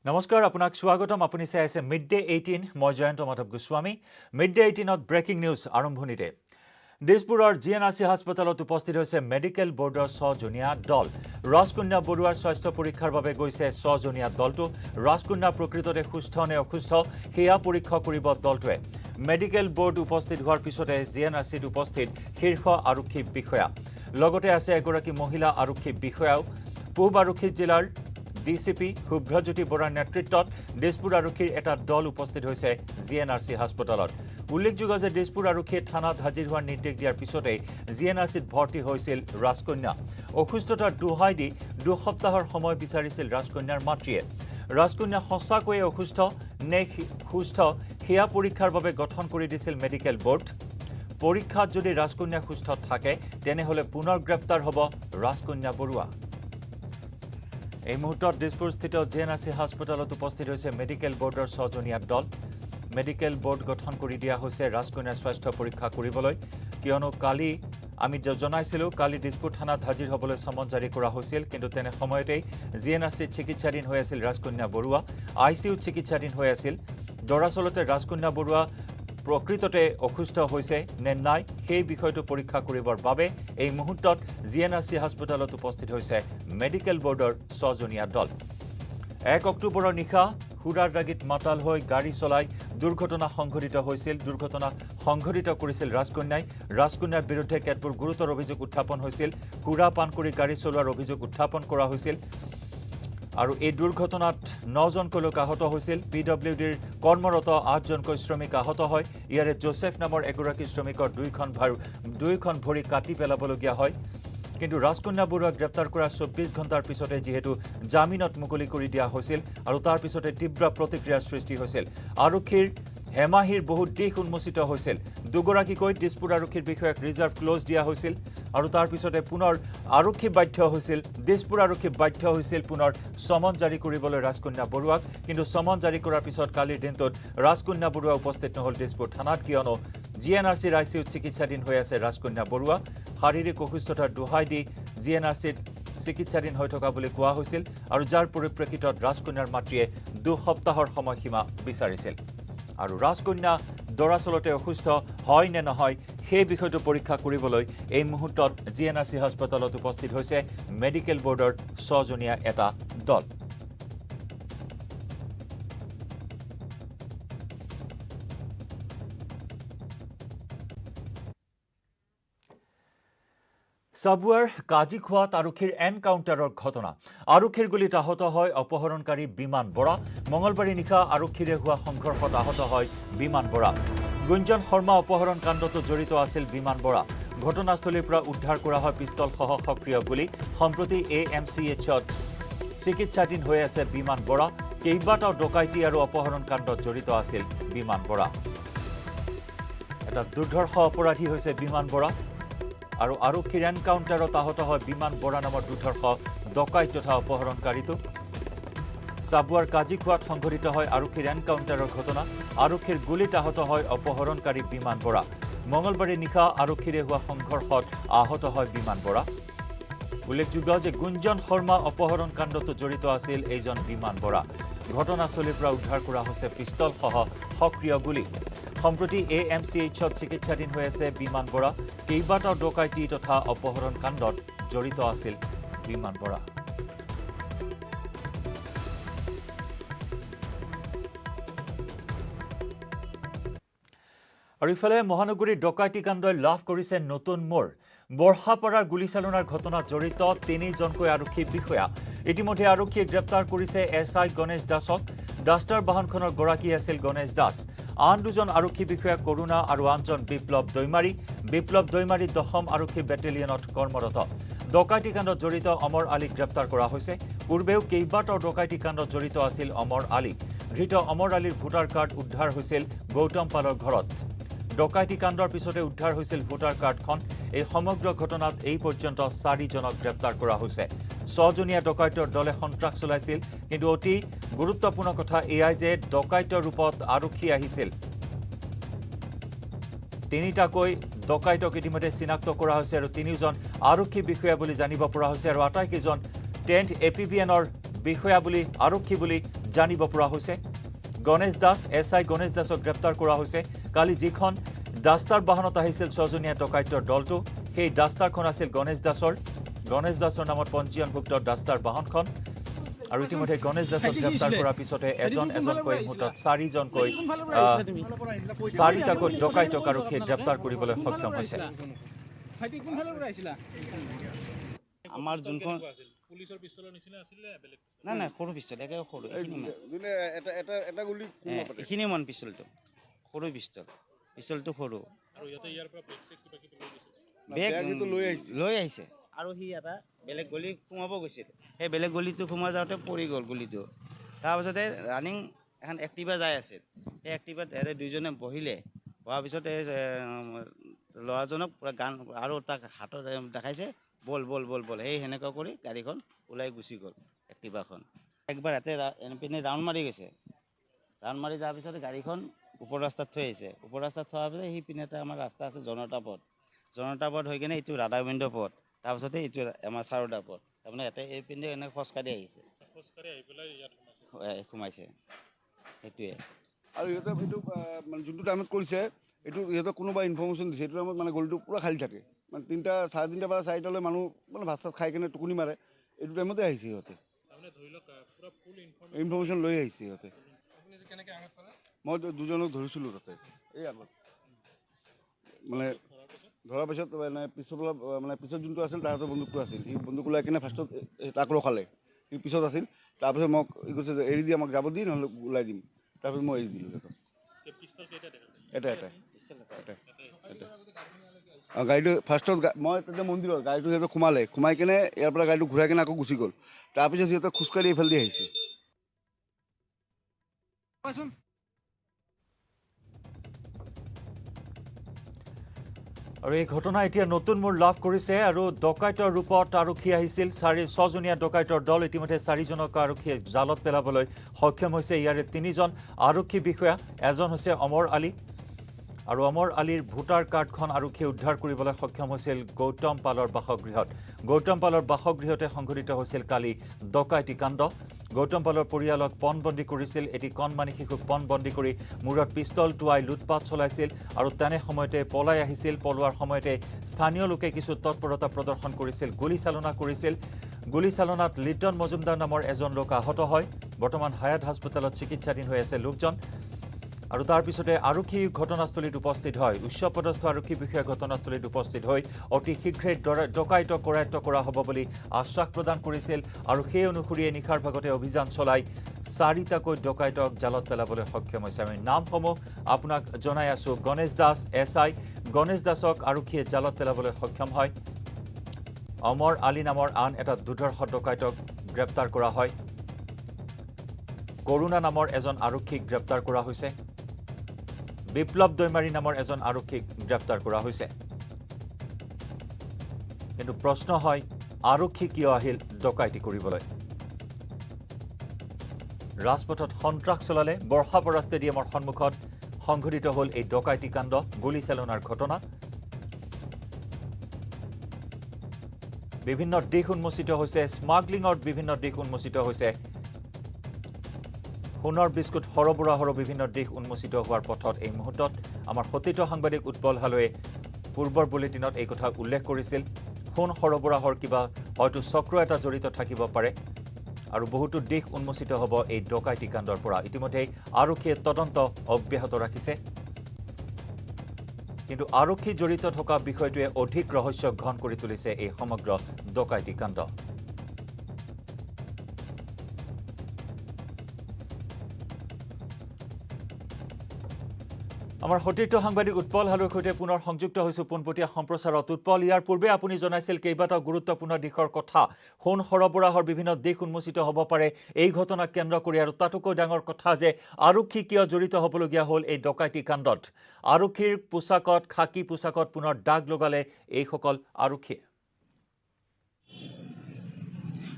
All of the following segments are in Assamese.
নমস্কাৰ আপোনাক স্বাগতম আপুনি চাই আছে মিড ডে 18 মই জয়ন্ত মাধৱ গোস্বামী মিড ডে 18ত ব্ৰেকিং নিউজ আৰম্ভণিতে দিছপুৰৰ জিএনআৰচি হাস্পতালত উপস্থিত হৈছে মেডিকেল বোৰ্ডৰ 6 জনীয়া দল ৰাজকন্যা বৰুৱাৰ স্বাস্থ্য পৰীক্ষাৰ বাবে গৈছে 6 জনীয়া দলটো ৰাজকন্যা প্ৰকৃততে সুস্থ নে অসুস্থ হেয়া পৰীক্ষা কৰিব দলটোৱে মেডিকেল বোৰ্ড উপস্থিত হোৱাৰ পিছতে জিএনআৰচিত উপস্থিত শীৰ্ষ আৰক্ষী বিষয়া লগতে আছে এগৰাকী মহিলা আৰক্ষী বিষয়াও পূব আৰক্ষী জিলাৰ ডিসিপি শুভ্ৰজ্যোতি বৰাৰ নেতৃত্বত দিছপুৰ আৰক্ষীৰ এটা দল উপস্থিত হৈছে জিএনআৰচি হাস্পতালত উল্লেখযোগ্য যে দিছপুৰ আৰক্ষীয়ে থানাত হাজিৰ হোৱাৰ নিৰ্দেশ দিয়াৰ পিছতে জিএনআৰচিত ভৰ্তি হৈছিল ৰাজকন্যা অসুস্থতাৰ দোহাই দি 2 সপ্তাহৰ সময় বিচাৰিছিল ৰাজকন্যাৰ মাতৃয়ে ৰাজকন্যা সঁচাকৈয়ে অসুস্থ নে সুস্থ হেয়া পৰীক্ষাৰ বাবে গঠন কৰি দিছিল মেডিকেল বোৰ্ড পৰীক্ষাত যদি ৰাজকন্যা সুস্থ থাকে তেনেহলে পুনৰ গ্ৰেপ্তাৰ হ'ব ৰাজকন্যা বৰুৱা এই মুহূৰ্তত দিছপুৰস্থিত জিএনআৰচি হাস্পতালত উপস্থিত হৈছে মেডিকেল বোৰ্ডৰ 6 জনীয়া দল মেডিকেল বোৰ্ড গঠন কৰি দিয়া হৈছে ৰাজকন্যাৰ স্বাস্থ্য পৰীক্ষা কৰিবলৈ কিয়নো কালি আমি জনাইছিলো কালি দিছপুৰ থানাত হাজিৰ হ'বলৈ সমন জাৰি কৰা হৈছিল কিন্তু তেনে সময়তেই জিএনআৰচি চিকিৎসাধীন হৈ আছিল ৰাজকন্যা বৰুৱা আইসিইউ চিকিৎসাধীন হৈ আছিল দৰাচলতে ৰাজকন্যা বৰুৱা প্ৰকৃততে অসুস্থ হৈছে নে নাই সেই বিষয়টো পৰীক্ষা কৰিবৰ বাবে এই মুহূৰ্তত জিএনআৰচি হাস্পতালত উপস্থিত হৈছে মেডিকেল বোৰ্ডৰ 6 জনীয়া দল 1 অক্টোবৰৰ নিশা হুৰাৰ দাগিত মাতাল হৈ গাড়ী চলাই দুৰ্ঘটনা সংঘটিত হৈছিল দুৰ্ঘটনা সংঘটিত কৰিছিল ৰাজকন্যাৰ বিৰুদ্ধে কেতবোৰ গুৰুতৰ অভিযোগ উত্থাপন হৈছিল হুৰা পান কৰি গাড়ী চলোৱাৰ অভিযোগ উত্থাপন কৰা হৈছিল আৰু এই দুৰ্ঘটনাত 9 জনকৈ লোক আহত হৈছিল পিডব্লিউডিৰ কৰ্মৰত 8 জনকৈ শ্ৰমিক আহত হয় ইয়াৰে জোসেফ নামৰ এগৰাকী শ্ৰমিকৰ দুইখন ভৰি কাটি পেলাবলগীয়া হয় কিন্তু ৰাজকন্যা বৰুৱাক গ্ৰেপ্তাৰ কৰাৰ 24 ঘণ্টাৰ পিছতে যেহেতু জামিনত মুকলি কৰি দিয়া হৈছিল আৰু তাৰ পিছতে তীব্ৰ প্ৰতিক্ৰিয়াৰ সৃষ্টি হৈছিল আৰক্ষীৰ হেমাহিৰ বহুত দিশ উন্মোচিত হৈছিল দুগৰাকীকৈ দিছপুৰ আৰক্ষীৰ বিষয়াক ৰিজাৰ্ভ ক্লোজ দিয়া হৈছিল আৰু তাৰ পিছতে পুনৰ আৰক্ষী বাধ্য হৈছিল দিছপুৰ আৰক্ষী বাধ্য হৈছিল পুনৰ সমন জাৰি কৰিবলৈ ৰাজকন্যা বৰুৱাক কিন্তু সমন জাৰি কৰাৰ পিছত কালিৰ দিনটোত ৰাজকন্যা বৰুৱা উপস্থিত নহল দিছপুৰ থানাত কিয়নো জিএনআৰচিৰ আইসিইউত চিকিৎসাধীন হৈ আছে ৰাজকন্যা বৰুৱা শাৰীৰিক অসুস্থতাৰ দোহাই দি জিএনআৰচিত চিকিৎসাধীন হৈ থকা বুলি কোৱা হৈছিল আৰু যাৰ পৰিপ্ৰেক্ষিতত ৰাজকন্যাৰ মাতৃয়ে 2 সপ্তাহৰ সময়সীমা বিচাৰিছিল আৰু ৰাজকন্যা দৰাচলতে অসুস্থ হয় নে নহয় সেই বিষয়টো পৰীক্ষা কৰিবলৈ এই মুহূৰ্তত জিএনআৰচি হাস্পতালত উপস্থিত হৈছে মেডিকেল বোৰ্ডৰ 6 জনীয়া এটা দল সাবুয়াৰ কাজিখোৱাত আৰক্ষীৰ এনকাউণ্টাৰৰ ঘটনা আৰক্ষীৰ গুলীত আহত হয় অপহৰণকাৰী বিমান বৰা মঙলবাৰে নিশা আৰক্ষীৰে হোৱা সংঘৰ্ষত আহত হয় বিমান বৰা গুঞ্জন শৰ্মা অপহৰণ কাণ্ডত জড়িত আছিল বিমান বৰা ঘটনাস্থলীৰ পৰা উদ্ধাৰ কৰা হয় পিস্তল সহ সক্ৰিয় গুলী সম্প্ৰতি এএমচিএইচত চিকিৎসাধীন হৈ আছে বিমান বৰা কেইবাটাও ডকাইতি আৰু অপহৰণ কাণ্ডত জড়িত আছিল বিমান বৰা এটা দুৰ্ধৰ্ষ অপৰাধী হৈছে বিমান বৰা আৰু আৰক্ষীৰ এনকাউণ্টাৰত আহত হয় বিমান বৰা নামৰ দুৰ্ধৰ্ষ ডকাইত তথা অপহৰণকাৰীটো সাবুয়াৰ কাজিখোৱাত সংঘটিত হয় আৰক্ষীৰ এনকাউণ্টাৰৰ ঘটনা আৰক্ষীৰ গুলীত আহত হয় অপহৰণকাৰী বিমান বৰা মঙলবাৰে নিশা আৰক্ষীৰে হোৱা সংঘৰ্ষত আহত হয় বিমান বৰা উল্লেখযোগ্য যে গুঞ্জন শৰ্মা অপহৰণ কাণ্ডত জড়িত আছিল এইজন বিমান বৰা ঘটনাস্থলীৰ পৰা উদ্ধাৰ কৰা হৈছে পিস্তল সহ সক্ৰিয় গুলী সম্প্ৰতি এএমচিএইচত চিকিৎসাধীন হৈ আছে বিমান বৰা কেইবাটাও ডকাইতি তথা অপহৰণ কাণ্ডত জড়িত আছিল বিমান বৰা আৰু ইফালে মহানগৰীৰ ডকাইতি কাণ্ডই লাভ কৰিছে নতুন মোৰ বৰহাপাৰাৰ গুলীচালনাৰ ঘটনাত জড়িত 3 জনকৈ আৰক্ষী বিষয়া ইতিমধ্যে আৰক্ষীয়ে গ্ৰেপ্তাৰ কৰিছে এছআই গণেশ দাসক ডাষ্টাৰ বাহনখনৰ গৰাকী আছিল গণেশ দাস আন 2 জন আৰক্ষী বিষয়া কৰোনা আৰু আনজন বিপ্লৱ দৈমাৰী 10ম আৰক্ষী বেটেলিয়নত কৰ্মৰত ডকাইতি কাণ্ডত জড়িত অমৰ আলীক গ্ৰেপ্তাৰ কৰা হৈছে পূৰ্বেও কেইবাটাও ডকাইতি কাণ্ডত জড়িত আছিল অমৰ আলী ধৃত অমৰ আলীৰ ভোটাৰ কাৰ্ড উদ্ধাৰ হৈছিল গৌতম পালৰ ঘৰত ডকাইতি কাণ্ডৰ পিছতে উদ্ধাৰ হৈছিল ভোটাৰ কাৰ্ডখন এই সমগ্ৰ ঘটনাত এই পৰ্যন্ত 4 জনক গ্ৰেপ্তাৰ কৰা হৈছে 6 জনীয়া ডকাইতৰ দলে সন্ত্ৰাস চলাইছিল কিন্তু অতি গুৰুত্বপূৰ্ণ কথা এয়াই যে ডকাইতৰ ৰূপত আৰক্ষী আহিছিল 3টাকৈ ডকাইতক ইতিমধ্যে চিনাক্ত কৰা হৈছে আৰু 3 জন আৰক্ষী বিষয়া বুলি জানিব পৰা হৈছে আৰু আটাইকেইজন 10th APBNৰ বিষয়া বুলি আৰক্ষী বুলি জানিব পৰা হৈছে। গণেশ দাস SI গণেশ দাসক গ্ৰেপ্তাৰ কৰা হৈছে। কালি যিখন ডাস্টাৰ বাহনত আহিছিল 6জনীয়া ডকাইতৰ দলটো, সেই ডাস্টাৰখন আছিল গণেশ দাসৰ নামত পঞ্জীয়নভুক্ত ডাস্টাৰ বাহনখন। আৰু ইতিমধ্যে গণেশ দাসক গ্ৰেপ্তাৰ কৰাৰ পিছতে এজনকৈ মুহূৰ্তত 4জনকৈ 4টাকৈ ডকাইতক আৰক্ষীয়ে গ্ৰেপ্তাৰ কৰিবলৈ সক্ষম হৈছে। আমাৰ যোনখন পুলিচৰ পিস্তলৰ নিচিনা আছিল নে বেলেগ? নাই সৰু পিস্তল, একেবাৰে সৰু। এটা গুলি এইখিনি মান পিস্তলটো সৰু পিস্তলটো সৰু। আৰু ইয়াতে ইয়াৰ পৰা বেগ চেক কিবা কিবি লৈ আহিছে। আৰু সি এটা বেলেগ গলি সোমাব গৈছিল, সেই বেলেগ গলিটো সোমাই যাওঁতে পৰি গ'ল গুলিটো। তাৰপিছতে ৰানিং এখন এক্টিভা যাই আছিল, সেই এক্টিভাত দুইজনে বহিলে। হোৱাৰ পিছত এই ল'ৰাজনক পূৰা গান আৰু তাক হাতত দেখাইছে বল বল বল বল, সেই সেনেকুৱা কৰি গাড়ীখন ওলাই গুচি গ'ল এক্টিভাখন। একবাৰ ইয়াতে পিনে ৰাউণ্ড মাৰি গৈছে, ৰাউণ্ড মাৰি যোৱাৰ পিছত গাড়ীখন ওপৰ ৰাস্তাত থৈ আহিছে। ওপৰ ৰাস্তাত থোৱাৰ পিছত সেই পিনে এটা আমাৰ ৰাস্তা আছে জনতা পথ হৈ কিনে এইটো ৰাধাগোবিন্দ পথ, তাৰপিছতে এইটো আমাৰ চাৰোদা পথ। তাৰমানে ইয়াতে এই পিনে এনেকৈ খোজকাঢ়ি আহিছে, সোমাইছে সেইটোৱে। আৰু ইহঁতে এইটো মানে যোনটো টাইমত কৰিছে, এইটো ইহঁতক কোনোবা ইনফৰ্মেশ্যন দিছে, এইটো টাইমত মানে গলিটো পূৰা খালী থাকে। মানে 3:30 বা 4টালৈ মানুহ মানে ভাত চাত খাই কিনে টোপনি মাৰে, এইটো টাইমতে আহিছে সিহঁতে। ইনফৰ্মেশ্যন লৈ আহিছে সিহঁতে। মই দুজনক ধৰিছিলোঁ তাতে এই আগত, মানে ধৰাৰ পিছত মানে পিছত যোনটো আছিল তাহাঁতৰ বন্দুকটো আছিল। সি বন্দুক ওলাই কিনে ফাৰ্ষ্টত তাক ৰখালে, সি পিছত আছিল। তাৰপিছত মোক কৈছে যে এৰি দি আমাক যাব দি নহ'লে ওলাই দিম। তাৰপিছত মই এৰি দিলোঁ সিহঁতক। গাড়ীটো ফাৰ্ষ্টত মই তেতিয়া মন্দিৰত গাড়ীটো সিহঁতক সোমাই কিনে ইয়াৰ পৰা গাড়ীটো ঘূৰাই কিনে আকৌ গুচি গ'ল। তাৰপিছত সিহঁতে খোজকাঢ়ি এইফালেদি আহিছে। আৰু এই ঘটনা এতিয়া নতুন মূৰ লাভ কৰিছে। আৰু ডকাইতৰ ৰূপত আৰক্ষী আহিছিল 6জনীয়া ডকাইতৰ দল। ইতিমধ্যে 4জনক আৰক্ষীয়ে জালত পেলাবলৈ সক্ষম হৈছে। ইয়াৰে 3জন আৰক্ষী বিষয়া, এজন হৈছে অমৰ আলী। আৰু অমৰ আলীৰ ভোটাৰ কাৰ্ডখন আৰক্ষীয়ে উদ্ধাৰ কৰিবলৈ সক্ষম হৈছিল গৌতম পালৰ বাসগৃহত। গৌতম পালৰ বাসগৃহতে সংঘটিত হৈছিল কালি ডকাইতি কাণ্ড। গৌতম পালৰ পৰিয়ালক পণবন্দী কৰিছিল। এটি কণমানি শিশুক পণবন্দী কৰি মূৰত পিষ্টল টুৱাই লুটপাট চলাইছিল। আৰু তেনে সময়তে পলাই আহিছিল। পলোৱাৰ সময়তে স্থানীয় লোকে কিছু তৎপৰতা প্ৰদৰ্শন কৰিছিল, গুলীচালনা কৰিছিল। গুলীচালনাত লিটন মজুমদাৰ নামৰ এজন লোক আহত হয়। বৰ্তমান হায়াত হাস্পতালত চিকিৎসাধীন হৈ আছে লোকজন। আৰু তাৰ পিছতে আৰক্ষী ঘটনাস্থলীত উপস্থিত হয়। উচ্চপদস্থ আৰক্ষী বিষয়া ঘটনাস্থলীত উপস্থিত হৈ অতি শীঘ্ৰেই ডকাইতক কৰায়ত্ব কৰা হ'ব বুলি আশ্বাস প্ৰদান কৰিছিল। আৰু সেই অনুসৰিয়ে নিশাৰ ভাগতে অভিযান চলাই 4টাকৈ ডকাইতক জালত পেলাবলৈ সক্ষম হৈছে। আমি নামসমূহ আপোনাক জনাই আছোঁ। গণেশ দাস SI গণেশ দাসক আৰক্ষীয়ে জালত পেলাবলৈ সক্ষম হয়। অমৰ আলী নামৰ আন এটা দুৰ্ধৰ্ষ ডকাইতক গ্ৰেপ্তাৰ কৰা হয়। কৰুণা নামৰ এজন আৰক্ষীক গ্ৰেপ্তাৰ কৰা হৈছে। বিপ্লৱ দৈমাৰী নামৰ এজন আৰক্ষীক গ্ৰেপ্তাৰ কৰা হৈছে। কিন্তু প্ৰশ্ন হয়, আৰক্ষী কিয় আহিল ডকাইতি কৰিবলৈ? ৰাজপথত সন্ত্ৰাস চলালে। বৰ্ষাপাৰা ষ্টেডিয়ামৰ সন্মুখত সংঘটিত হ'ল এই ডকাইতি কাণ্ড, গুলীচালনাৰ ঘটনা। বিভিন্ন দিশ উন্মোচিত হৈছে, স্মাগলিঙৰ বিভিন্ন দিশ উন্মোচিত হৈছে। সোণৰ বিস্কুট সৰবৰাহৰ বিভিন্ন দিশ উন্মোচিত হোৱাৰ পথত এই মুহূৰ্তত আমাৰ সতীৰ্থ সাংবাদিক উৎপল হালৈয়ে পূৰ্বৰ বুলেটিনত এই কথা উল্লেখ কৰিছিল। সোণ সৰবৰাহৰ কিবা হয়তো চক্ৰ এটা জড়িত থাকিব পাৰে। আৰু বহুতো দিশ উন্মোচিত হ'ব এই ডকাইতি কাণ্ডৰ পৰা। ইতিমধ্যে আৰক্ষীয়ে তদন্ত অব্যাহত ৰাখিছে। কিন্তু আৰক্ষী জড়িত থকা বিষয়টোৱে অধিক ৰহস্য ঘন কৰি তুলিছে এই সমগ্ৰ ডকাইতি কাণ্ড। আমাৰ সতীৰ্থ সাংবাদিক উৎপল হালৈৰ সৈতে পুনৰ সংযুক্ত হৈছোঁ পোনপটীয়া সম্প্ৰচাৰত। উৎপল, ইয়াৰ পূৰ্বে আপুনি জনাইছিল কেইবাটাও গুৰুত্বপূৰ্ণ দিশৰ কথা। সোণ সৰবৰাহৰ বিভিন্ন দিশ উন্মোচিত হ'ব পাৰে এই ঘটনাক কেন্দ্ৰ কৰি। আৰু তাতোকৈ ডাঙৰ কথা যে আৰক্ষী কিয় জড়িত হ'বলগীয়া হ'ল এই ডকাইতি কাণ্ডত। আৰক্ষীৰ পোছাকত, খাকী পোছাকত পুনৰ দাগ লগালে এইসকল আৰক্ষীয়ে।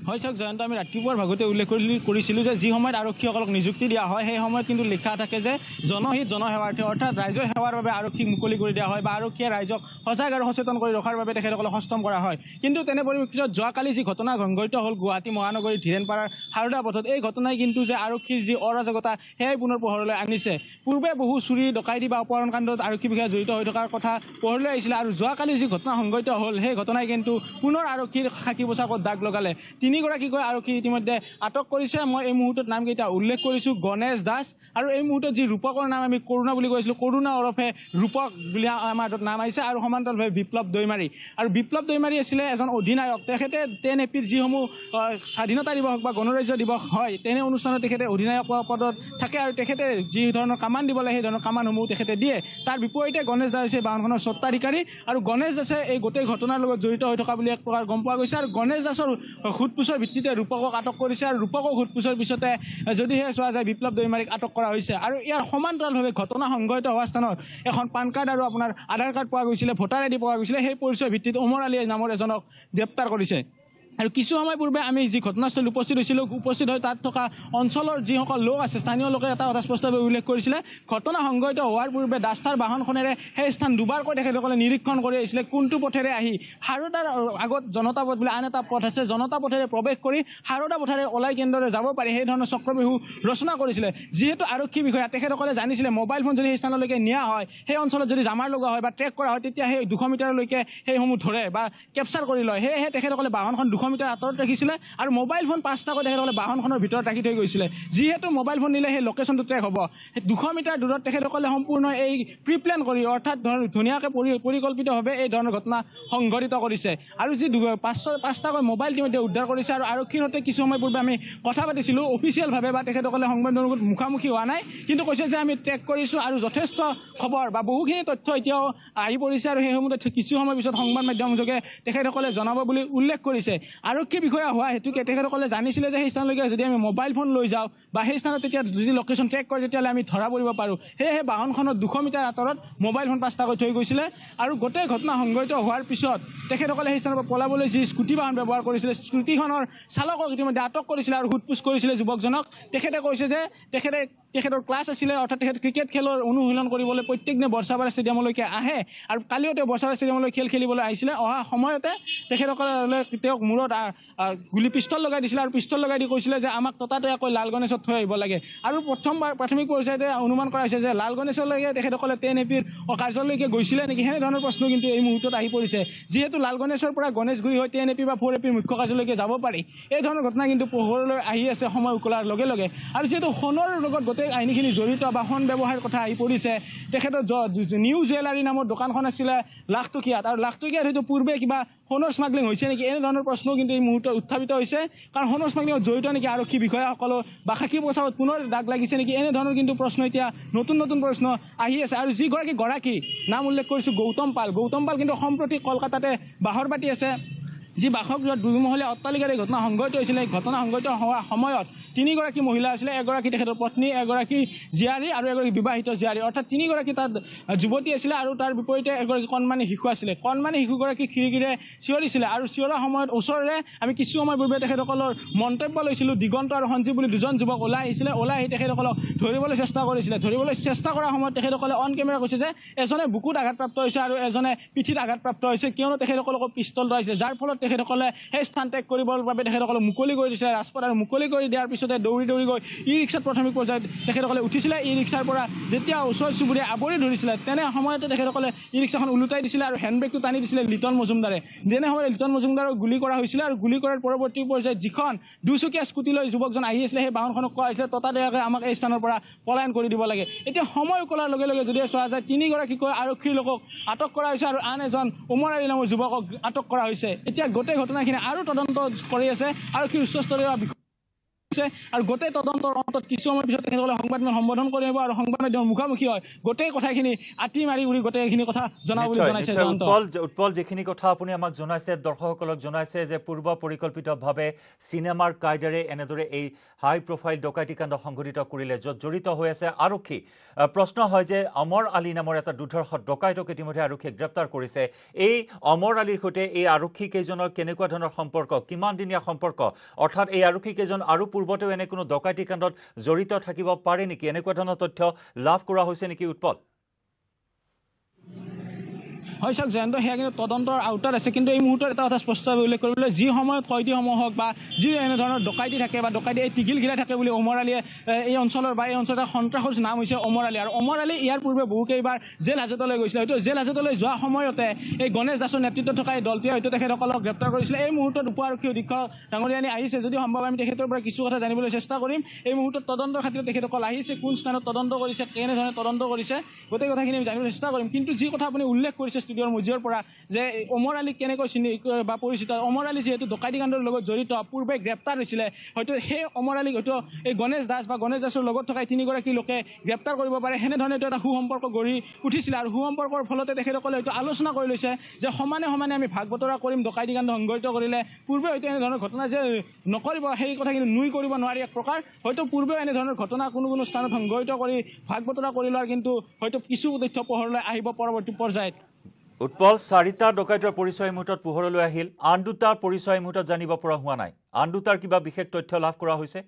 হয় চাওক জয়ন্ত, আমি ৰাতিপুৱাৰ ভাগতে উল্লেখ কৰিছিলোঁ যে যি সময়ত আৰক্ষীসকলক নিযুক্তি দিয়া হয় সেই সময়ত কিন্তু লিখা থাকে যে জনহিত জনসেৱাৰ্থে, অৰ্থাৎ ৰাইজৰ সেৱাৰ বাবে আৰক্ষীক মুকলি কৰি দিয়া হয় বা আৰক্ষীয়ে ৰাইজক সজাগ আৰু সচেতন কৰি ৰখাৰ বাবে তেখেতসকলক সষ্টম কৰা হয়। কিন্তু তেনে পৰিপ্ৰেক্ষিতত যোৱাকালি যি ঘটনা সংঘটিত হ'ল গুৱাহাটী মহানগৰীৰ ধীৰেণপাৰাৰ সাৰদা পথত, এই ঘটনাই কিন্তু যে আৰক্ষীৰ যি অৰাজকতা সেয়াই পুনৰ পোহৰলৈ আনিছে। পূৰ্বে বহু চুৰি ডকাইতি বা অপহৰণ কাণ্ডত আৰক্ষী বিষয়া জড়িত হৈ থকাৰ কথা পোহৰলৈ আহিছিলে আৰু যোৱাকালি যি ঘটনা সংঘটিত হ'ল সেই ঘটনাই কিন্তু পুনৰ আৰক্ষীৰ খাকী পোছাকত দাগ লগালে। তিনিগৰাকীকৈ আৰক্ষী ইতিমধ্যে আটক কৰিছে। মই এই মুহূৰ্তত নামকেইটা উল্লেখ কৰিছোঁ, গণেশ দাস, আৰু এই মুহূৰ্তত যি ৰূপকৰ নাম আমি কৰুণা বুলি কৈছিলোঁ, কৰুণা ওৰফে ৰূপক বুলি আমাৰ হাতত নাম আহিছে, আৰু সমান্তৰালভাৱে বিপ্লৱ দৈমাৰী। আৰু বিপ্লৱ দৈমাৰী আছিলে এজন অধিনায়ক। তেখেতে 10 এপ্ৰিল যিসমূহ স্বাধীনতা দিৱস বা গণৰাজ্য দিৱস হয় তেনে অনুষ্ঠানত তেখেতে অধিনায়ক পদত থাকে আৰু তেখেতে যি ধৰণৰ কামান দিব লাগে সেই ধৰণৰ কামানসমূহ তেখেতে দিয়ে। তাৰ বিপৰীতে গণেশ দাস হৈছে বাহনখনৰ স্বত্বাধিকাৰী, আৰু গণেশ দাসে এই গোটেই ঘটনাৰ লগত জড়িত হৈ থকা বুলি এক প্ৰকাৰ গম পোৱা গৈছে। আৰু গণেশ দাসৰ সোধপোছৰ ভিত্তিতে ৰূপকক আটক কৰিছে, আৰু ৰূপকক সোধপোছৰ পিছতে যদিহে চোৱা যায় বিপ্লৱ দৈমাৰীক আটক কৰা হৈছে। আৰু ইয়াৰ সমান্তৰালভাৱে ঘটনা সংঘটিত হোৱা স্থানত এখন পান কাৰ্ড আৰু আপোনাৰ আধাৰ কাৰ্ড পোৱা গৈছিলে, ভোটাৰ আইডি পোৱা গৈছিলে। সেই পৰিচয়ৰ ভিত্তিত ওমৰ আলী নামৰ এজনক গ্ৰেপ্তাৰ কৰিছে। আৰু কিছু সময় পূৰ্বে আমি যি ঘটনাস্থলীত উপস্থিত হৈছিলোঁ, উপস্থিত হৈ তাত থকা অঞ্চলৰ যিসকল লোক আছে, স্থানীয় লোকে এটা কথা স্পষ্টভাৱে উল্লেখ কৰিছিলে, ঘটনা সংঘটিত হোৱাৰ পূৰ্বে ডাষ্টাৰ বাহনখনেৰে সেই স্থান দুবাৰকৈ তেখেতসকলে নিৰীক্ষণ কৰি আহিছিলে। কোনটো পথেৰে আহি সাৰদাৰ আগত জনতা পথ বুলি আন এটা পথ আছে, জনতা পথেৰে প্ৰৱেশ কৰি সাৰদা পথেৰে ওলাই কেন্দ্ৰৰে যাব পাৰি, সেই ধৰণৰ চক্ৰবেহু ৰচনা কৰিছিলে। যিহেতু আৰক্ষী বিষয়া তেখেতসকলে জানিছিলে মোবাইল ফোন যদি সেই স্থানলৈকে নিয়া হয়, সেই অঞ্চলত যদি জামাৰ লগোৱা হয় বা ট্ৰেক কৰা হয়, তেতিয়া সেই 200 মিটাৰলৈকে সেইসমূহ ধৰে বা কেপচাৰ কৰি লয়। সেয়েহে তেখেতসকলে বাহনখন 200 মিটাৰ আঁতৰত ৰাখিছিলে আৰু মোবাইল ফোন 5টাকৈ তেখেতসকলে বাহনখনৰ ভিতৰত ৰাখি থৈ গৈছিলে। যিহেতু মোবাইল ফোন নিলে সেই লোকেশ্যনটো ট্ৰেক হ'ব, 200 মিটাৰ দূৰত তেখেতসকলে সম্পূৰ্ণ এই প্ৰিপ্লেন কৰি, অৰ্থাৎ ধুনীয়াকৈ পৰিকল্পিতভাৱে এই ধৰণৰ ঘটনা সংঘটিত কৰিছে। আৰু যি 5টাকৈ মোবাইল ইতিমধ্যে উদ্ধাৰ কৰিছে। আৰু আৰক্ষীৰ সৈতে কিছু সময় পূৰ্বে আমি কথা পাতিছিলোঁ, অফিচিয়েলভাৱে বা তেখেতসকলে সংবাদ মাধ্যমৰ মুখামুখি হোৱা নাই, কিন্তু কৈছে যে আমি ট্ৰেক কৰিছোঁ আৰু যথেষ্ট খবৰ বা বহুখিনি তথ্য এতিয়াও আহি পৰিছে, আৰু সেইসমূহ তথ্য কিছু সময়ৰ পিছত সংবাদ মাধ্যমৰ যোগে তেখেতসকলে জনাব বুলি উল্লেখ কৰিছে। আৰক্ষী বিষয়া হোৱা হেতুকে তেখেতসকলে জানিছিলে যে সেই স্থানলৈকে যদি আমি মোবাইল ফোন লৈ যাওঁ বা সেই স্থানত তেতিয়া যদি লোকেশ্যন ট্ৰেক কৰে তেতিয়াহ'লে আমি ধৰা পৰিব পাৰোঁ। সেয়েহে বাহনখনত 200 মিটাৰ আঁতৰত মোবাইল ফোন 5টাকৈ থৈ গৈছিলে। আৰু গোটেই ঘটনা সংঘটিত হোৱাৰ পিছত তেখেতসকলে সেই স্থানৰ পৰা পলাবলৈ যি স্কুটি বাহন ব্যৱহাৰ কৰিছিলে, স্কুটিখনৰ চালকক ইতিমধ্যে আটক কৰিছিলে আৰু সোধপোছ কৰিছিলে যুৱকজনক। তেখেতে কৈছে যে তেখেতৰ ক্লাছ আছিলে, অৰ্থাৎ তেখেত ক্ৰিকেট খেলৰ অনুশীলন কৰিবলৈ প্ৰত্যেকদিনে বৰচাপাৰা ষ্টেডিয়ামলৈকে আহে, আৰু কালিও তেওঁ বৰচাপাৰা ষ্টেডিয়ামলৈ খেলিবলৈ আহিছিলে। অহা সময়তে তেখেতসকলে তেওঁক মূৰত পিষ্টল লগাই দিছিলে, আৰু পিষ্টল লগাই দি কৈছিলে যে আমাক ততাতৈয়াকৈ লাল গণেশত থৈ আহিব লাগে। আৰু প্ৰথমবাৰ প্ৰাথমিক পৰ্যায়তে অনুমান কৰা হৈছে যে লাল গণেশলৈকে তেখেতসকলে 10 এপ্ৰিল কাৰ্যালয়লৈকে গৈছিলে নেকি, সেনেধৰণৰ প্ৰশ্ন কিন্তু এই মুহূৰ্তত আহি পৰিছে। যিহেতু লাল গণেশৰ পৰা গণেশগুৰি হৈ 10 এপ্ৰিল বা 4 এপ্ৰিল মুখ্য কাৰ্যালয়লৈকে যাব পাৰি, এই ধৰণৰ ঘটনা কিন্তু পোহৰলৈ আহি আছে সময় উকলাৰ লগে লগে। আৰু যিহেতু সোণৰ লগত গোটেই আইনীখিনি জড়িত বা সোণ ব্যৱসায়ৰ কথা আহি পৰিছে, তেখেতৰ নিউ জুৱেলাৰী নামৰ দোকানখন আছিলে লাখটকীয়াত, আৰু লাখটকীয়াত হয়তো পূৰ্বে কিবা সোণৰ স্মাগলিং হৈছে নেকি, এনেধৰণৰ প্ৰশ্নও কিন্তু এই মুহূৰ্তত উত্থাপিত হৈছে। কাৰণ সোণৰ স্মাগলিঙত জড়িত নেকি আৰক্ষী বিষয়াসকলৰ বা খাকী পোছাকত পুনৰ দাগ লাগিছে নেকি, এনেধৰণৰ কিন্তু প্ৰশ্ন এতিয়া নতুন প্ৰশ্ন আহি আছে। আৰু যিগৰাকী নাম উল্লেখ কৰিছোঁ গৌতম পাল কিন্তু সম্প্ৰতি কলকাতাতে বাহৰ পাতি আছে। যি বাসগৃহত 2মহলীয়া অট্টালিকাত এই ঘটনা সংঘটিত হৈছিলে, এই ঘটনা সংঘটিত হোৱা সময়ত 3গৰাকী মহিলা আছিলে, এগৰাকী তেখেতৰ পত্নী, এগৰাকী জীয়াৰী আৰু এগৰাকী বিবাহিত জীয়াৰী, অৰ্থাৎ 3গৰাকী তাত যুৱতী আছিলে। আৰু তাৰ বিপৰীতে এগৰাকী কণমানি শিশু আছিলে। কণমানি শিশুগৰাকী খিৰিকীৰে চিঞৰিছিলে, আৰু চিঞৰা সময়ত ওচৰৰে আমি কিছু সময় পূৰ্বে তেখেতসকলৰ মন্তব্য লৈছিলোঁ। দিগন্ত আৰু সঞ্জীৱ বুলি 2জন যুৱক ওলাই আহিছিলে, ওলাই আহি তেখেতসকলক ধৰিবলৈ চেষ্টা কৰিছিলে। ধৰিবলৈ চেষ্টা কৰাৰ সময়ত তেখেতসকলে অন কেমেৰা কৈছে যে এজনে বুকুত আঘাতপ্ৰাপ্ত হৈছে আৰু এজনে পিঠিত আঘাতপ্ৰাপ্ত হৈছে, কিয়নো তেখেতসকলক পিষ্টল ধৰাইছিলে, যাৰ ফলত তেখেতসকলে সেই স্থান ত্যাগ কৰিবৰ বাবে তেখেতসকলক মুকলি কৰি দিছিলে ৰাজপথ। আৰু মুকলি কৰি দিয়াৰ পিছতে দৌৰি গৈ ই-ৰিক্সাত প্ৰাথমিক পৰ্যায়ত তেখেতসকলে উঠিছিলে। ই-ৰিক্সাৰ পৰা যেতিয়া ওচৰ চুবুৰীয়া আৱৰি ধৰিছিলে তেনে সময়তে তেখেতসকলে ই-ৰিক্সাখন ওলোটাই দিছিলে আৰু হেণ্ডব্ৰেকটো টানি দিছিলে লিটন মজুমদাৰে। তেনে সময়ত লিটন মজুমদাৰক গুলি কৰা হৈছিলে, আৰু গুলি কৰাৰ পৰৱৰ্তী পৰ্যায়ত যিখন 2চকীয়া স্কুটি লৈ যুৱকজন আহি আছিলে সেই বাহনখনক কোৱা হৈছিলে ততাতৈয়াকৈ আমাক এই স্থানৰ পৰা পলায়ন কৰি দিব লাগে। এতিয়া সময় উকলাৰ লগে লগে যদি চোৱা যায় 3গৰাকীকৈ আৰক্ষীৰ লোকক আটক কৰা হৈছে আৰু আন এজন ওমৰ আলী নামৰ যুৱকক আটক কৰা হৈছে। এতিয়া গোটেই ঘটনাখিনি আৰু তদন্ত কৰি আছে আৰক্ষী উচ্চস্তৰীয় কৰিছে আৰু গোটেই তদন্তৰ অন্তত কিছু সময়ৰ পিছত তেখেতসকলে সংবাদ মাধ্যম সম্বোধন কৰিব আৰু সংবাদ মাধ্যমৰ মুখামুখি হয় গোটেই কথাখিনি আঁতি মাৰি উৰি গোটেইখিনি কথা জনাব বুলি জনাইছে জয়ন্ত। উৎপল যিখিনি কথা আপুনি আমাক জনাইছে দৰ্শকসকলক জনাইছে যে পূৰ্ব পৰিকল্পিতভাৱে চিনেমাৰ কায়দাৰে এনেদৰে এই হাই প্ৰফাইল ডকাইতিকাণ্ড সংঘটিত কৰিলে য'ত জড়িত হৈ আছে আৰক্ষী। প্ৰশ্ন হয় যে অমৰ আলী নামৰ এটা দুৰ্ধৰ্ষ ডকাইতক ইতিমধ্যে আৰক্ষীয়ে গ্ৰেপ্তাৰ কৰিছে। এই অমৰ আলীৰ সৈতে এই আৰক্ষী কেইজনৰ কেনেকুৱা ধৰণৰ সম্পৰ্ক, কিমান দিনীয়া সম্পৰ্ক, অৰ্থাৎ এই আৰক্ষী কেইজন আৰু পূৰ্বতেও এনে কোনো ডকাইতি কাণ্ডত জড়িত থাকিব পাৰে নেকি, এনেকুৱা ধৰণৰ তথ্য লাভ কৰা হৈছে নেকি উৎপল? হয় চাওক জয়ন্ত, সেয়া কিন্তু তদন্তৰ আওতাত আছে, কিন্তু এই মুহূৰ্তত এটা কথা স্পষ্টভাৱে উল্লেখ কৰিবলৈ যি সময়ত কয়দীসমূহ হওক বা যি এনেধৰণৰ ডকাইতি থাকে বা ডকাইতি এই টিঘিল ঘিলা থাকে বুলি অমৰ আলীয়ে এই অঞ্চলৰ বা এই অঞ্চলৰ সন্ত্ৰাসৰ নাম হৈছে অমৰ আলী। আৰু অমৰ আলী ইয়াৰ পূৰ্বে বহুকেইবাৰ জেল হাজতলৈ গৈছিলে, হয়তো জেল হাজতলৈ যোৱা সময়তে এই গণেশ দাসৰ নেতৃত্বত থকা এই দলটোৱে হয়তো তেখেতসকলক গ্ৰেপ্তাৰ কৰিছিলে। এই মুহূৰ্তত উপ আৰক্ষী অধীক্ষক ডাঙৰীয়ানী আহিছে, যদি সম্ভৱ আমি তেখেতৰ পৰা কিছু কথা জানিবলৈ চেষ্টা কৰিম। এই মুহূৰ্তত তদন্তৰ খাতিৰত তেখেতসকল আহিছে, কোন স্থানত তদন্ত কৰিছে, কেনেধৰণে তদন্ত কৰিছে, গোটেই কথাখিনি আমি জানিবলৈ চেষ্টা কৰিম। কিন্তু যি কথা আপুনি উল্লেখ কৰিছে ষ্টুডিঅ'ৰ মজিয়ৰ পৰা যে অমৰ আলী কেনেকৈ চিনি বা পৰিচিত, অমৰ আলী যিহেতু ডকাইতি কাণ্ডৰ লগত জড়িত, পূৰ্বে গ্ৰেপ্তাৰ হৈছিলে, হয়তো সেই অমৰ আলীক হয়তো এই গণেশ দাস বা গণেশ দাসৰ লগত থকা তিনিগৰাকী লোকে গ্ৰেপ্তাৰ কৰিব পাৰে, সেনেধৰণে এটা সুসম্পৰ্ক গঢ়ি উঠিছিলে। আৰু সুসম্পৰ্কৰ ফলতে তেখেতসকলে হয়তো আলোচনা কৰি লৈছে যে সমানে সমানে আমি ভাগ বতৰা কৰিম, ডকাইতি কাণ্ড সংঘটিত কৰিলে পূৰ্বে হয়তো এনেধৰণৰ ঘটনা যে নকৰিব সেই কথা কিন্তু নুই কৰিব নোৱাৰি এক প্ৰকাৰ, হয়তো পূৰ্বেও এনেধৰণৰ ঘটনা কোনো কোনো স্থানত সংঘটিত কৰি ভাগ বতৰা কৰি লোৱাৰ কিন্তু হয়তো কিছু তথ্য পোহৰলৈ আহিব পৰৱৰ্তী পৰ্যায়ত। উৎপল, 4টা ডকাইতৰ পৰিচয় মুহূৰ্তত পোহৰলৈ আহিল, আন 2টাৰ পৰিচয় মুহূৰ্তত জানিব পৰা হোৱা নাই, আন 2টাৰ কিবা বিশেষ তথ্য লাভ কৰা হৈছে?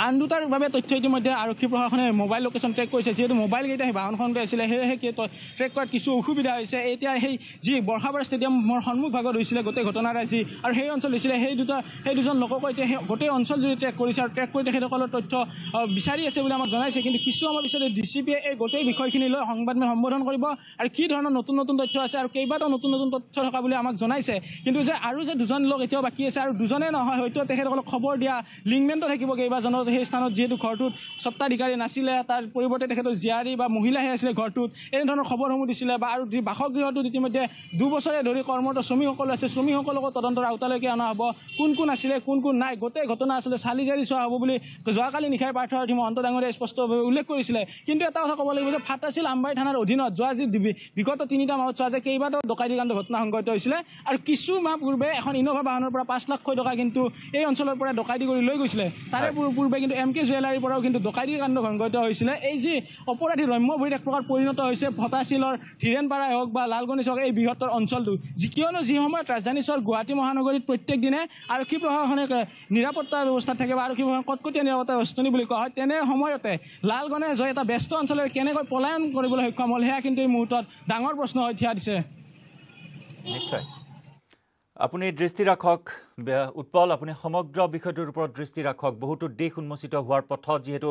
আন 2টাৰ বাবে তথ্য ইতিমধ্যে আৰক্ষী প্ৰশাসনে মোবাইল লোকেশ্যন ট্ৰেক কৰিছে, যিহেতু মোবাইলকেইটা সেই বাহনখনতে আছিলে, সেয়েহে ট্ৰেক কৰাত কিছু অসুবিধা হৈছে। এতিয়া সেই যি বৰ্ষাপাৰা ষ্টেডিয়ামৰ সন্মুখ ভাগত হৈছিলে গোটেই ঘটনাৰাজি আৰু সেই অঞ্চল হৈছিলে, সেই দুজন লোককো এতিয়া সেই গোটেই অঞ্চল জুৰি ট্ৰেক কৰিছে আৰু ট্ৰেক কৰি তেখেতসকলৰ তথ্য বিচাৰি আছে বুলি আমাক জনাইছে। কিন্তু কিছু সময়ৰ পিছতে DCPয়ে এই গোটেই বিষয়খিনি লৈ সংবাদ সম্বোধন কৰিব আৰু কি ধৰণৰ নতুন নতুন তথ্য আছে আৰু কেইবাটাও নতুন নতুন তথ্য থকা বুলি আমাক জনাইছে। কিন্তু যে আৰু যে দুজন লোক এতিয়াও বাকী আছে আৰু দুজনে নহয়, হয়তো তেখেতসকলক খবৰ দিয়া লিংকমেনটো থাকিব কেইবাজনৰ সেই স্থানত, যিহেতু ঘৰটোত স্বত্বাধিকাৰী নাছিলে, তাৰ পৰিৱৰ্তে তেখেতৰ জীয়াৰী বা মহিলাহে আছিলে ঘৰটোত, এনেধৰণৰ খবৰসমূহ দিছিলে। বা আৰু বাসগৃহটোত ইতিমধ্যে 2 বছৰে ধৰি কৰ্মৰত শ্ৰমিকসকল আছে, শ্ৰমিকসকলকো তদন্তৰ আওতালৈকে অনা হ'ব, কোন কোন আছিলে কোন কোন নাই, গোটেই ঘটনা আচলতে চালি জাৰি চোৱা হ'ব বুলি যোৱাকালি নিশাই পাৰ্থসাৰথী মহন্ত ডাঙৰীয়াই স্পষ্টভাৱে উল্লেখ কৰিছিলে। কিন্তু এটা কথা ক'ব লাগিব যে ফাটাছিল আমবাৰী থানাৰ অধীনত যোৱা যি বিগত 3টা মাহত চোৱা যে কেইবাটাও ডকাইতি কাণ্ড ঘটনা সংঘটিত হৈছিলে আৰু কিছু মাহ পূৰ্বে এখন ইন'ভা বাহনৰ পৰা 5 লাখ টকা কিন্তু এই অঞ্চলৰ পৰা ডকাইতি কৰি লৈ গৈছিলে। তাৰে পূৰ্বে কিন্তু MK জুৱেলাৰীৰ পৰাও কিন্তু ডকাইতিৰ কাণ্ড সংঘটিত হৈছিলে। এই যি অপৰাধী ৰম্যভূমিত এক প্ৰকাৰ পৰিণত হৈছে ফটাচিলৰ ধীৰেণপাৰাই হওক বা লালগণেশ হওক এই বৃহত্তৰ অঞ্চলটো, কিয়নো যি সময়ত ৰাজধানী চহৰ গুৱাহাটী মহানগৰীত প্ৰত্যেক দিনে আৰক্ষী প্ৰশাসনে নিৰাপত্তা ব্যৱস্থাত থাকে বা আৰক্ষী প্ৰশাসন কটকটীয়া নিৰাপত্তা ব্যৱস্থা বুলি কোৱা হয়, তেনে সময়তে লালগণেশ হৈ এটা ব্যস্ত অঞ্চললৈ কেনেকৈ পলায়ন কৰিবলৈ সক্ষম হ'ল, সেয়া কিন্তু এই মুহূৰ্তত ডাঙৰ প্ৰশ্ন হৈ থিয়া দিছে। নিশ্চয় আপুনি দৃষ্টি ৰাখক উৎপল, আপুনি সমগ্ৰ বিষয়টোৰ ওপৰত দৃষ্টি ৰাখক। বহুতো দিশ উন্মোচিত হোৱাৰ পথত, যিহেতু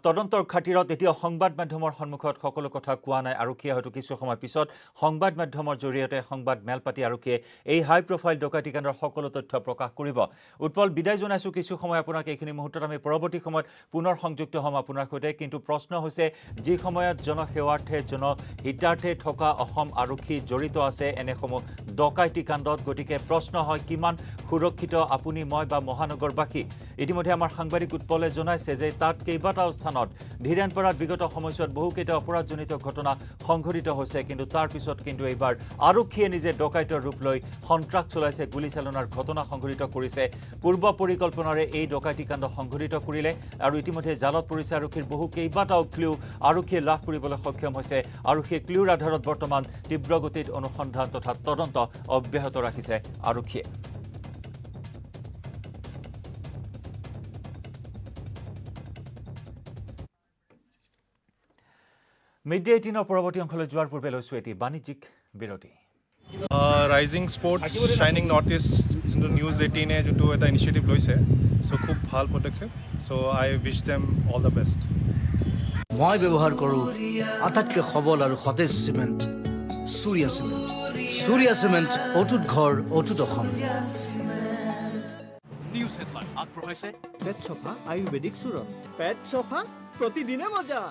তদন্তৰ খাতিৰত এতিয়া সংবাদ মাধ্যমৰ সন্মুখত সকলো কথা কোৱা নাই, আৰক্ষীয়ে হয়তো কিছু সময় পিছত সংবাদ মাধ্যমৰ জৰিয়তে সংবাদ মেল পাতি আৰক্ষীয়ে এই হাই প্ৰফাইল ডকাইতি কাণ্ডৰ সকলো তথ্য প্ৰকাশ কৰিব। উৎপল, বিদায় জনাইছোঁ কিছু সময় আপোনাক। এইখিনি মুহূৰ্তত আমি পৰৱৰ্তী সময়ত পুনৰ সংযুক্ত হ'ম আপোনাৰ সৈতে। কিন্তু প্ৰশ্ন হৈছে, যি সময়ত জনসেৱাৰ্থে জনহিতাৰ্থে থকা অসম আৰক্ষী জড়িত আছে এনেসমূহ ডকাইতি কাণ্ডত, গতিকে প্ৰশ্ন হয় কিমান সুৰক্ষিত আপুনি মই বা মহানগৰবাসী। ইতিমধ্যে আমাৰ সাংবাদিক উৎপলে জনাইছে যে তাত কেইবাটাও স্থানত ধীৰেণপাৰাত বিগত সময়ছোৱাত বহুকেইটা অপৰাধজনিত ঘটনা সংঘটিত হৈছে, কিন্তু তাৰ পিছত কিন্তু এইবাৰ আৰক্ষীয়ে নিজে ডকাইতৰ ৰূপ লৈ সন্ত্ৰাস চলাইছে, গুলীচালনাৰ ঘটনা সংঘটিত কৰিছে। পূৰ্ব পৰিকল্পনাৰে এই ডকাইতি কাণ্ড সংঘটিত কৰিলে আৰু ইতিমধ্যে জালত পৰিছে আৰক্ষীৰ কেইবাটাও ক্লু আৰক্ষীয়ে লাভ কৰিবলৈ সক্ষম হৈছে আৰু সেই ক্লুৰ আধাৰত বৰ্তমান তীব্ৰ গতিত অনুসন্ধান তথা তদন্ত অব্যাহত ৰাখিছে আৰক্ষীয়ে। মিড-ডে 18 পৰৱৰ্তী অংশলৈ যোৱাৰ পূৰ্বে লৈছোঁ এটি বাণিজ্যিক বিৰতি। ৰাইজিং স্পৰ্টছ শ্বাইনিং নৰ্থ ইষ্ট যোনটো নিউজ 18 যোনটো এটা ইনিচিয়েটিভ লৈছে, চ' খুব ভাল পদক্ষেপ। So' I wish them all the best. মই ব্যৱহাৰ কৰোঁ আটাইতকৈ সবল আৰু সতেজ cement, Surya cement. Surya cement, অটুট ঘৰ, অটুট অসম। নিউজ হেডলাইন আগবঢ়াইছে পেট চফা আয়ুৰ্বেদিক চূৰণ। পেট চফা প্ৰতিদিনে মজা।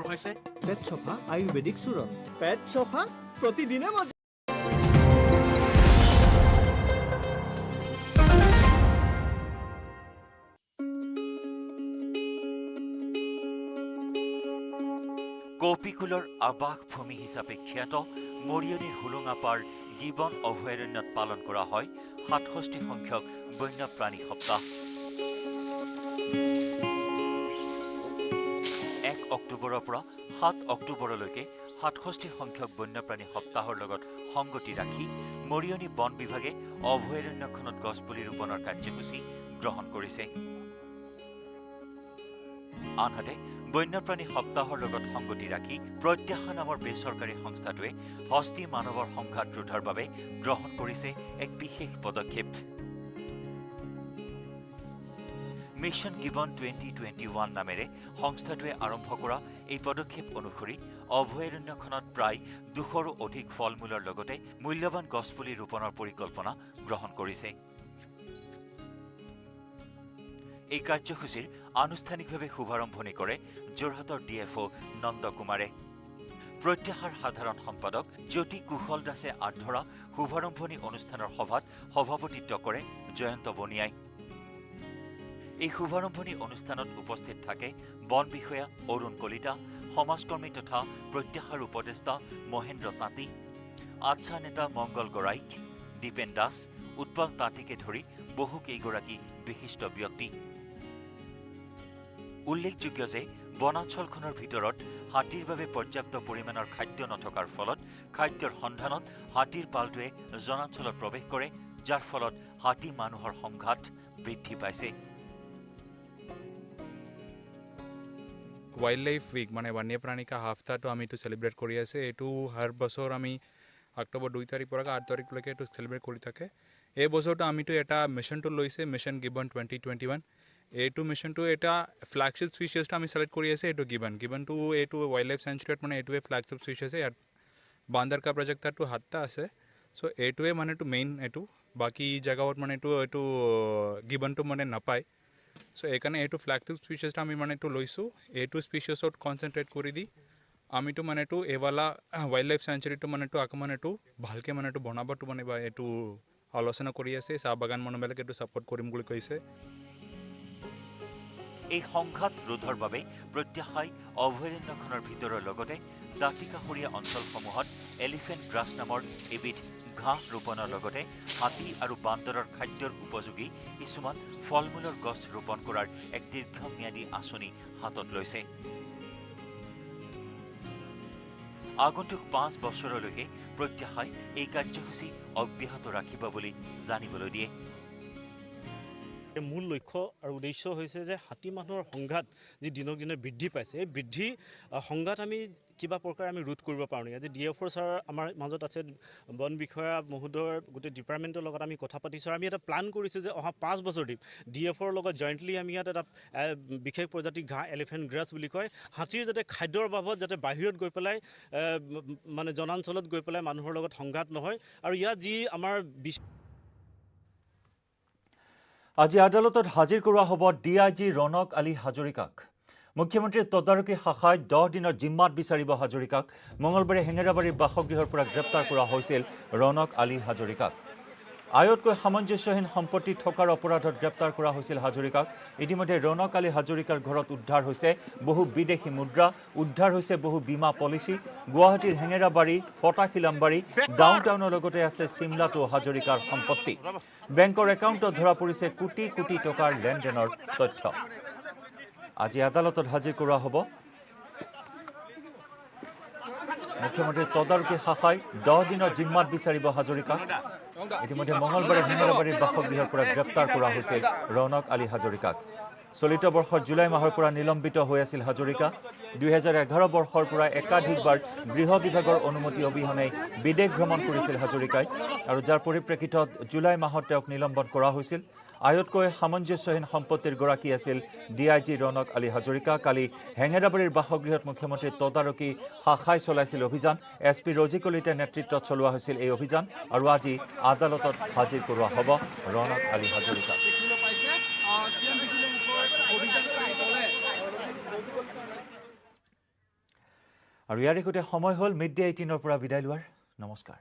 পঢ়াইছে পেট চফা আয়ুৰ্বেদিক চূৰণ পেট চফা প্ৰতিদিনে মজা কপিকুলৰ আৱাস ভূমি হিচাপে খ্যাত মৰিয়নিৰ হুলুঙাপাৰ গিবন অভয়াৰণ্যত পালন কৰা হয় 67 সংখ্যক বন্যপ্ৰাণী সপ্তাহ। 1 অক্টোবৰৰ পৰা 7 অক্টোবৰলৈকে 67 সংখ্যক বন্যপ্ৰাণী সপ্তাহৰ লগত সংগতি ৰাখি মৰিয়নি বন বিভাগে অভয়াৰণ্যখনত গছপুলি ৰোপণৰ কাৰ্যসূচী গ্ৰহণ কৰিছে। আনহাতে বন্যপ্ৰাণী সপ্তাহৰ লগত সংগতি ৰাখি প্ৰত্যাশা নামৰ বেচৰকাৰী সংস্থাটোৱে হস্তি মানৱৰ সংঘাত ৰোধৰ বাবে গ্ৰহণ কৰিছে এক বিশেষ পদক্ষেপ। মিছন গিবন 2021 নামেৰে সংস্থাটোৱে আৰম্ভ কৰা এই পদক্ষেপ অনুসৰি অভয়াৰণ্যখনত প্ৰায় 200ৰো অধিক ফল মূলৰ লগতে মূল্যৱান গছপুলি ৰোপণৰ পৰিকল্পনা গ্ৰহণ কৰিছে। এই কাৰ্যসূচীৰ আনুষ্ঠানিকভাৱে শুভাৰম্ভণি কৰে যোৰহাটৰ DFO নন্দ কুমাৰে। প্ৰত্যাশাৰ সাধাৰণ সম্পাদক জ্যোতি কুশল দাসে আগধৰা শুভাৰম্ভণি অনুষ্ঠানৰ সভাত সভাপতিত্ব কৰে জয়ন্ত বনিয়াই। এই শুভাৰম্ভণি অনুষ্ঠানত উপস্থিত থাকে বন বিষয়া অৰুণ কলিতা, সমাজকৰ্মী তথা প্ৰত্যাশাৰ উপদেষ্টা মহেন্দ্ৰ তাঁতী, আচ্ছা নেতা মংগল গৰাইক, দীপেন দাস, উৎপল তাঁতীকে ধৰি বহু কেইগৰাকী বিশিষ্ট ব্যক্তি। উল্লেখযোগ্য যে বনাঞ্চলখনৰ ভিতৰত হাতীৰ বাবে পৰ্যাপ্ত পৰিমাণৰ খাদ্য নথকাৰ ফলত খাদ্যৰ সন্ধানত হাতীৰ পালটোৱে জনাঞ্চলত প্ৰৱেশ কৰে, যাৰ ফলত হাতী মানুহৰ সংঘাত বৃদ্ধি পাইছে। वाइल्ड लाइफ वीक माने वन्यप्राणी का हफ्ता तो आमी सेलिब्रेट करि आछे एटू हर बছৰ आमी अक्टोबर 2 तारिख পৰা 8 तारिख লৈকে এটো সেলিব্ৰেট কৰি থাকে। এই বছৰটো আমিটো এটা মিশনটো লৈছে মিশন গিবন 2021। এইটো মিশনটো এটা ফ্ল্যাগশিপ স্পিচিছটো আমি সিলেক্ট কৰি আছে এটো গিবনটো এইটো ওয়াইল্ড লাইফ সেঞ্চুৰীত মানে এটোৱে ফ্ল্যাগশিপ স্পিচিছ আছে। বান্দৰ কা প্ৰজেক্টটো হাতটা আছে। সো এটোৱে মানে টু মেইন এটো বাকি জায়গাত মানে এটো গিবনটো মানে নাপায়। সো এখানে এইটো ফ্ল্যাগশিপ স্পিচিছটা আমি মানে এটো লৈছো। এইটো স্পিচিছত কনসেন্ট্রেট কৰি দি আমিটো মানে এটো এৱালা ওয়াইল্ড লাইফ সেঞ্চুৰীটো মানে এটো আকমান এটো ভালকে মানে এটো বনাবটো মানে বা এটো আলোচনা কৰি আছে। চাহ বাগান মানুহবিলাকে এটো সাপোৰ্ট কৰিম বুলি কৈছে। এই সংঘাত ৰোধৰ বাবে প্ৰত্যাশাই অভয়াৰণ্যখনৰ ভিতৰৰ লগতে দাঁতিকাষৰীয়া অঞ্চলসমূহত এলিফেণ্ট গ্ৰাছ নামৰ এবিধ ঘাঁহ ৰোপণৰ লগতে হাতী আৰু বান্দৰৰ খাদ্যৰ উপযোগী কিছুমান ফল মূলৰ গছ ৰোপণ কৰাৰ এক দীৰ্ঘম্যাদী আঁচনি হাতত লৈছে। আগন্তুক 5 বছৰলৈকে প্ৰত্যাশাই এই কাৰ্যসূচী অব্যাহত ৰাখিব বুলি জানিবলৈ দিয়ে। মূল লক্ষ্য আৰু উদ্দেশ্য হৈছে যে হাতী মানুহৰ সংঘাত যি দিনক দিনে বৃদ্ধি পাইছে এই বৃদ্ধি সংঘাত আমি কিবা প্ৰকাৰে আমি ৰোধ কৰিব পাৰোঁ। আজি DFO ছাৰ আমাৰ মাজত আছে, বন বিষয়া মহোদয়ৰ গোটেই ডিপাৰ্টমেণ্টৰ লগত আমি কথা পাতিছোঁ। আমি এটা প্লান কৰিছোঁ যে অহা 5 বছৰ দিম DFOৰ লগত জইণ্টলি আমি ইয়াত এটা বিশেষ প্ৰজাতিৰ ঘাঁহ এলিফেণ্ট গ্ৰাছ বুলি কয় হাতীৰ যাতে খাদ্যৰ বাবদ যাতে বাহিৰত গৈ পেলাই মানে জনাঞ্চলত গৈ পেলাই মানুহৰ লগত সংঘাত নহয়। আৰু ইয়াত যি আমাৰ আজি আদালতত হাজিৰ কৰোৱা হ'ব DIG ৰনক আলী হাজৰিকাক। মুখ্যমন্ত্ৰীৰ তদাৰকী শাখাই 10 দিনৰ জিম্মাত বিচাৰিব হাজৰিকাক। মঙলবাৰে হেঙেৰাবাৰীৰ বাসগৃহৰ পৰা গ্ৰেপ্তাৰ কৰা হৈছিল ৰনক আলী হাজৰিকাক। আয়তকৈ সামঞ্জস্যহীন সম্পত্তি থকাৰ অপৰাধত গ্ৰেপ্তাৰ কৰা হৈছিল হাজৰিকাক। ইতিমধ্যে ৰনক আলী হাজৰিকাৰ ঘৰত উদ্ধাৰ হৈছে বহু বিদেশী মুদ্ৰা, উদ্ধাৰ হৈছে বহু বীমা পলিচি। গুৱাহাটীৰ হেঙেৰাবাৰী, ফটাখিলামবাৰী, ডাউনটাউনৰ লগতে আছে চিমলাতো হাজৰিকাৰ সম্পত্তি। বেংকৰ একাউণ্টত ধৰা পৰিছে কোটি কোটি টকাৰ লেনদেনৰ তথ্য। আজি আদালতত হাজিৰ কৰোৱা হ'ব। মুখ্যমন্ত্ৰীৰ তদাৰকী শাখাই 10 দিনৰ জিম্মাত বিচাৰিব হাজৰিকাক। ইতিমধ্যে মঙলবাৰে হেঙেৰাবাৰীৰ বাসগৃহৰ পৰা গ্ৰেপ্তাৰ কৰা হৈছিল ৰনক আলী হাজৰিকাক। চলিত বৰ্ষৰ জুলাই মাহৰ পৰা নিলম্বিত হৈ আছিল হাজৰিকা। 2011 বৰ্ষৰ পৰা একাধিকবাৰ গৃহ বিভাগৰ অনুমতি অবিহনে বিদেশ ভ্ৰমণ কৰিছিল হাজৰিকাই, আৰু যাৰ পৰিপ্ৰেক্ষিতত জুলাই মাহত তেওঁক নিলম্বন কৰা হৈছিল। আয়তকৈ সামঞ্জস্যহীন সম্পত্তিৰ গৰাকী আছিল DIG ৰনক আলী হাজৰিকা। কালি হেঙেৰাবাৰীৰ বাসগৃহত মুখ্যমন্ত্ৰীৰ তদাৰকী শাখাই চলাইছিল অভিযান। SP ৰজি কলিতাৰ নেতৃত্বত চলোৱা হৈছিল এই অভিযান, আৰু আজি আদালতত হাজিৰ কৰোৱা হ'ব ৰনক আলী হাজৰিকাক। আৰু ইয়াৰে সৈতে সময় হ'ল মিড ডে 18ৰ পৰা বিদায় লোৱাৰ। নমস্কাৰ।